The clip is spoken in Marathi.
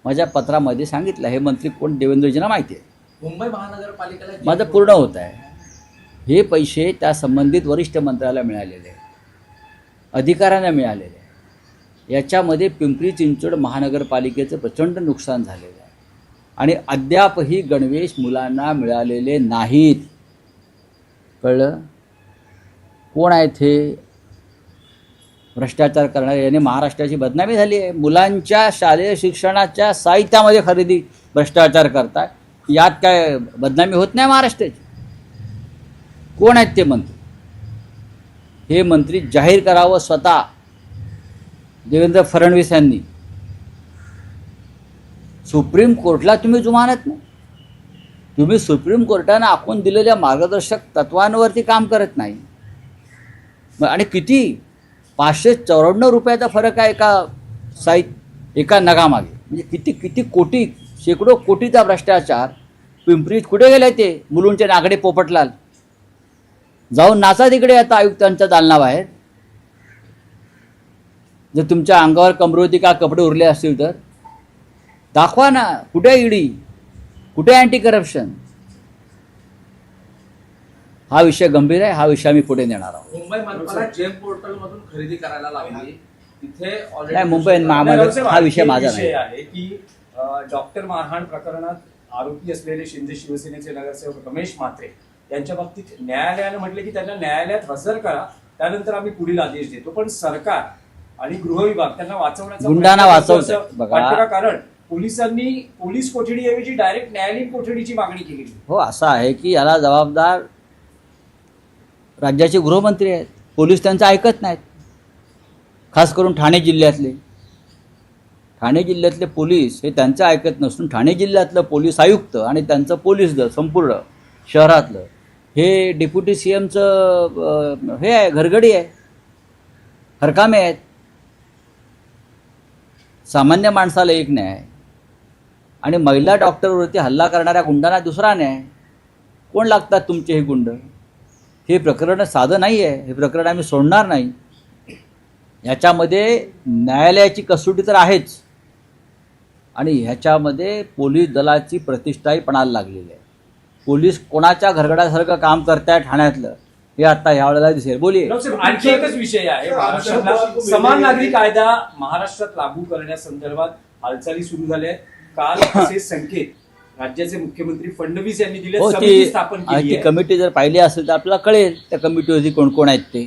माझ्या पत्रामध्ये सांगितलं हे मंत्री कोण देवेंद्रजींना माहिती आहे. मुंबई महानगरपालिकेला माझं पूर्ण होत आहे. हे पैसे त्या संबंधित वरिष्ठ मंत्र्याला मिळालेले आहे, अधिकाऱ्यांना मिळालेले आहे. याच्यामध्ये पिंपरी चिंचवड महानगरपालिकेचं प्रचंड नुकसान झालेलं आहे आणि अद्यापही गणवेश मुलांना मिळालेले नाहीत. कळलं? कोण आहेत हे भ्रष्टाचार करणारे? याने महाराष्ट्राची बदनामी झाली आहे. मुलांच्या शालेय शिक्षणाच्या साहित्यामध्ये खरेदी भ्रष्टाचार करतात. यात काय बदनामी होत नाही महाराष्ट्राची? कोण आहेत ते मंत्री? हे मंत्री जाहीर करावं स्वतः देवेंद्र फडणवीस यांनी. सुप्रीम कोर्टला तुम्ही जुमानत नाही. तुम्ही सुप्रीम कोर्टानं आखून दिलेल्या मार्गदर्शक तत्वांवरती काम करत नाही. आणि किती 594 रुपयाचा फरक आहे एका नगामागे. म्हणजे किती किती कोटी, शेकडो कोटीचा भ्रष्टाचार. पिंपरीत कुठे गेले ते मुलुंडचे नागडे पोपटलाल? जाऊन नाचा तिकडे आता आयुक्तांच्या दालनाबाहेर. जर तुमच्या अंगावर कमरोती का कपडे उरले असतील तर दाखवा ना. कुठे ईडी, कुठे अँटी करप्शन? हा विषय गंभीर आहे. हा विषय आम्ही पुढे नेणार आहोत. मुंबई मनपाला जेम पोर्टल मधून खरेदी करायला लावली. तिथे नाही, मुंबई महानगर हा विषय माझा नाही आहे की डॉक्टर मारहाण प्रकरणात आरोपी असलेले शिंदे शिवसेनेचे नगरसेवक रमेश म्हात्रे यांच्या बाबतीत न्यायालयानं म्हटले की त्यांना न्यायालयात हजर करा, त्यानंतर आम्ही पुढील आदेश देतो. पण सरकार आणि गृह विभाग त्यांना वाचवण्याचा गुंडांना वाचवतं बघा. कारण पोलिसांनी पोलीस कोठडीऐवजी डायरेक्ट न्यायालयीन कोठडीची मागणी केली. हो, असं आहे की याला जबाबदार राज्याचे गृहमंत्री आहेत. पोलीस त्यांचं ऐकत नाहीत. खास करून ठाणे जिल्ह्यातले पोलीस हे त्यांचं ऐकत नसून ठाणे जिल्ह्यातलं पोलीस आयुक्त आणि त्यांचं पोलीस दल संपूर्ण शहरातलं हे डेप्युटी CMचं हे आहे, घरगडी आहे, हरकामे आहेत. सामान्य माणसाला एक न्याय आणि महिला डॉक्टरवरती हल्ला करणाऱ्या गुंडांना दुसरा न्याय. कोण लागतात तुमचे हे गुंड? हे प्रकरण साधं नाही आहे. हे प्रकरण आम्ही सोडणार नाही. ह्याच्यामध्ये न्यायालयाची कसोटी तर आहेच आणि ह्याच्यामध्ये पोलीस दलाची प्रतिष्ठाही पणाला लागलेली आहे. पोलीस कोणाच्या घरगड्यासारखं काम करताय ठाण्यातलं हे आता ह्यावेळेला दिसेल. बोलिये. आणखी एकच विषय आहे. महाराष्ट्रातला समान नागरी कायदा महाराष्ट्रात लागू करण्यासंदर्भात हालचाली सुरू झाल्या आहेत. काल असे संकेत राज्याचे मुख्यमंत्री फडणवीस यांनी दिले. हो, समिती स्थापन केली ती आहे. कमिटी जर पाहिली असेल तर आपल्याला कळेल त्या कमिटीवरती कोण कोण आहेत ते.